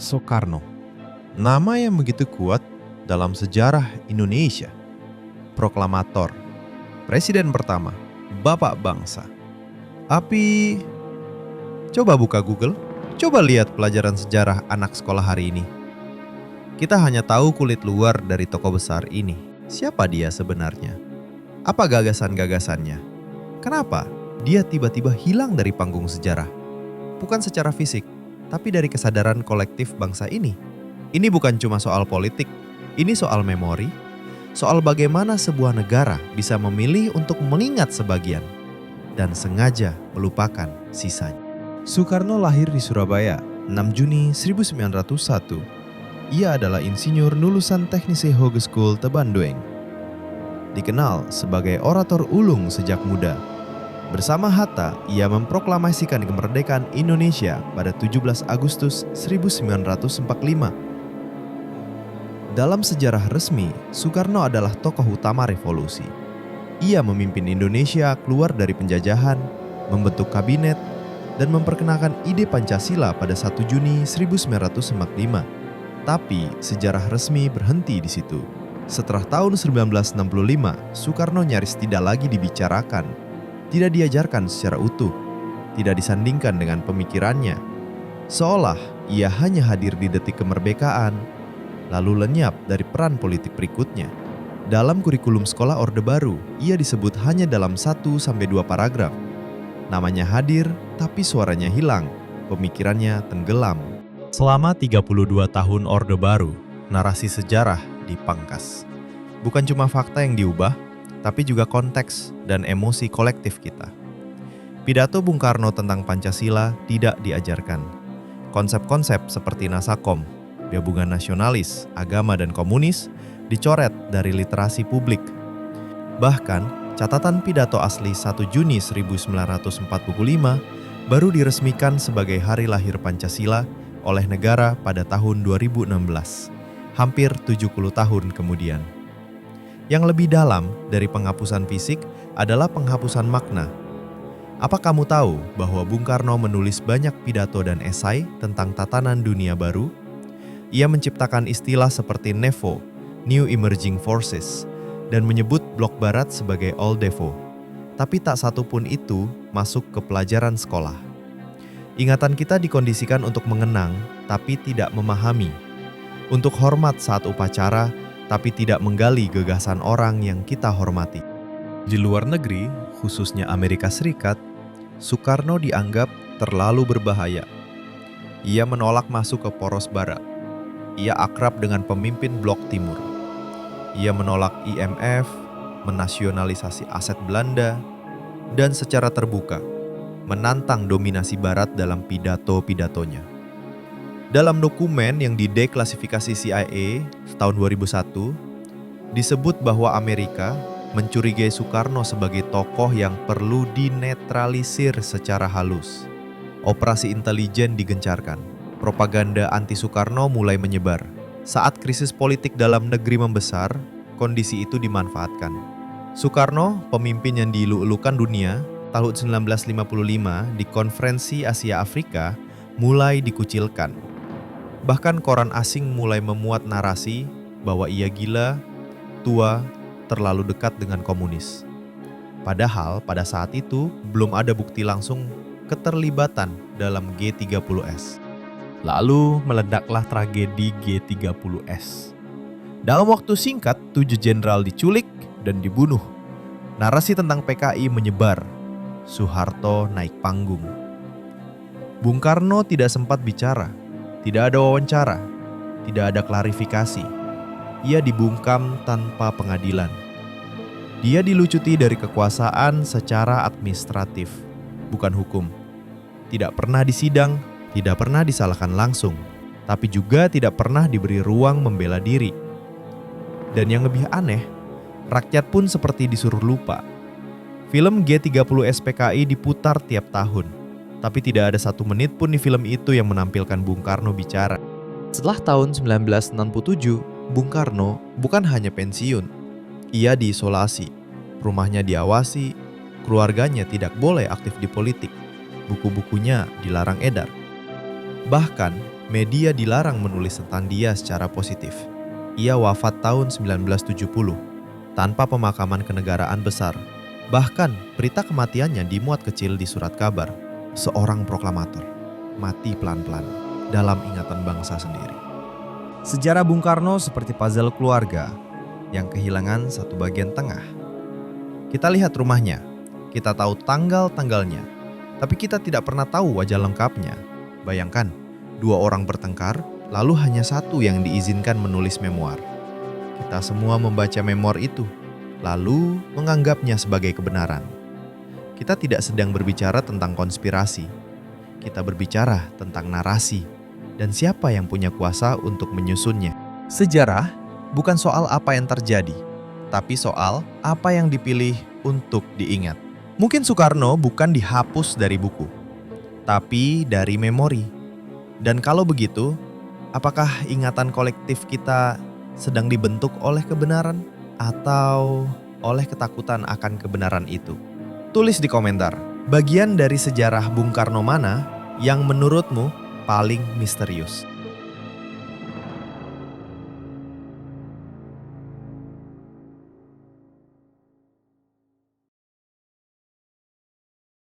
Soekarno. Nama yang begitu kuat dalam sejarah Indonesia. Proklamator, presiden pertama, bapak bangsa. Tapi, coba buka Google, coba lihat pelajaran sejarah anak sekolah hari ini. Kita hanya tahu kulit luar dari tokoh besar ini. Siapa dia sebenarnya? Apa gagasan-gagasannya? Kenapa dia tiba-tiba hilang dari panggung sejarah? Bukan secara fisik, tapi dari kesadaran kolektif bangsa ini. Ini bukan cuma soal politik, ini soal memori, soal bagaimana sebuah negara bisa memilih untuk mengingat sebagian dan sengaja melupakan sisanya. Soekarno lahir di Surabaya, 6 Juni 1901. Ia adalah insinyur lulusan Teknisi Hogeschool Tebandoeng. Dikenal sebagai orator ulung sejak muda. Bersama Hatta, ia memproklamasikan kemerdekaan Indonesia pada 17 Agustus 1945. Dalam sejarah resmi, Soekarno adalah tokoh utama revolusi. Ia memimpin Indonesia keluar dari penjajahan, membentuk kabinet, dan memperkenalkan ide Pancasila pada 1 Juni 1945. Tapi sejarah resmi berhenti di situ. Setelah tahun 1965, Soekarno nyaris tidak lagi dibicarakan, tidak diajarkan secara utuh, tidak disandingkan dengan pemikirannya. Seolah ia hanya hadir di detik kemerdekaan, lalu lenyap dari peran politik berikutnya. Dalam kurikulum sekolah Orde Baru, ia disebut hanya dalam 1-2 paragraf. Namanya hadir, tapi suaranya hilang, pemikirannya tenggelam. Selama 32 tahun Orde Baru, narasi sejarah dipangkas. Bukan cuma fakta yang diubah, tapi juga konteks dan emosi kolektif kita. Pidato Bung Karno tentang Pancasila tidak diajarkan. Konsep-konsep seperti Nasakom, gabungan nasionalis, agama dan komunis, dicoret dari literasi publik. Bahkan, catatan pidato asli 1 Juni 1945 baru diresmikan sebagai hari lahir Pancasila oleh negara pada tahun 2016, hampir 70 tahun kemudian. Yang lebih dalam dari penghapusan fisik adalah penghapusan makna. Apa kamu tahu bahwa Bung Karno menulis banyak pidato dan esai tentang tatanan dunia baru? Ia menciptakan istilah seperti NEVO, New Emerging Forces, dan menyebut Blok Barat sebagai Old Devo. Tapi tak satu pun itu masuk ke pelajaran sekolah. Ingatan kita dikondisikan untuk mengenang, tapi tidak memahami. Untuk hormat saat upacara, tapi tidak menggali gagasan orang yang kita hormati. Di luar negeri, khususnya Amerika Serikat, Soekarno dianggap terlalu berbahaya. Ia menolak masuk ke poros barat. Ia akrab dengan pemimpin Blok Timur. Ia menolak IMF, menasionalisasi aset Belanda, dan secara terbuka menantang dominasi barat dalam pidato-pidatonya. Dalam dokumen yang dideklasifikasi CIA tahun 2001, disebut bahwa Amerika mencurigai Soekarno sebagai tokoh yang perlu dinetralisir secara halus. Operasi intelijen digencarkan. Propaganda anti-Soekarno mulai menyebar. Saat krisis politik dalam negeri membesar, kondisi itu dimanfaatkan. Soekarno, pemimpin yang dielu-elukan dunia, tahun 1955 di Konferensi Asia Afrika mulai dikucilkan. Bahkan koran asing mulai memuat narasi bahwa ia gila, tua, terlalu dekat dengan komunis. Padahal pada saat itu belum ada bukti langsung keterlibatan dalam G30S. Lalu meledaklah tragedi G30S. Dalam waktu singkat, 7 jenderal diculik dan dibunuh. Narasi tentang PKI menyebar. Soeharto naik panggung. Bung Karno tidak sempat bicara, tidak ada wawancara, tidak ada klarifikasi. Ia dibungkam tanpa pengadilan. Dia dilucuti dari kekuasaan secara administratif, bukan hukum. Tidak pernah disidang, tidak pernah disalahkan langsung, tapi juga tidak pernah diberi ruang membela diri. Dan yang lebih aneh, rakyat pun seperti disuruh lupa. Film G30S PKI diputar tiap tahun, tapi tidak ada 1 menit pun di film itu yang menampilkan Bung Karno bicara. Setelah tahun 1967, Bung Karno bukan hanya pensiun. Ia diisolasi, rumahnya diawasi, keluarganya tidak boleh aktif di politik, buku-bukunya dilarang edar. Bahkan, Media dilarang menulis tentang dia secara positif. Ia wafat tahun 1970 tanpa pemakaman kenegaraan besar. Bahkan berita kematiannya dimuat kecil di surat kabar. Seorang proklamator mati pelan-pelan dalam ingatan bangsa sendiri. Sejarah Bung Karno seperti puzzle keluarga yang kehilangan satu bagian tengah. Kita lihat rumahnya, kita tahu tanggal-tanggalnya, tapi kita tidak pernah tahu wajah lengkapnya. Bayangkan, 2 orang bertengkar, lalu hanya satu yang diizinkan menulis memoir. Kita semua membaca memoir itu, lalu menganggapnya sebagai kebenaran. Kita tidak sedang berbicara tentang konspirasi. Kita berbicara tentang narasi dan siapa yang punya kuasa untuk menyusunnya. Sejarah bukan soal apa yang terjadi, tapi soal apa yang dipilih untuk diingat. Mungkin Soekarno bukan dihapus dari buku, tapi dari memori. Dan kalau begitu, apakah ingatan kolektif kita sedang dibentuk oleh kebenaran atau oleh ketakutan akan kebenaran itu? Tulis di komentar, bagian dari sejarah Bung Karno mana yang menurutmu paling misterius?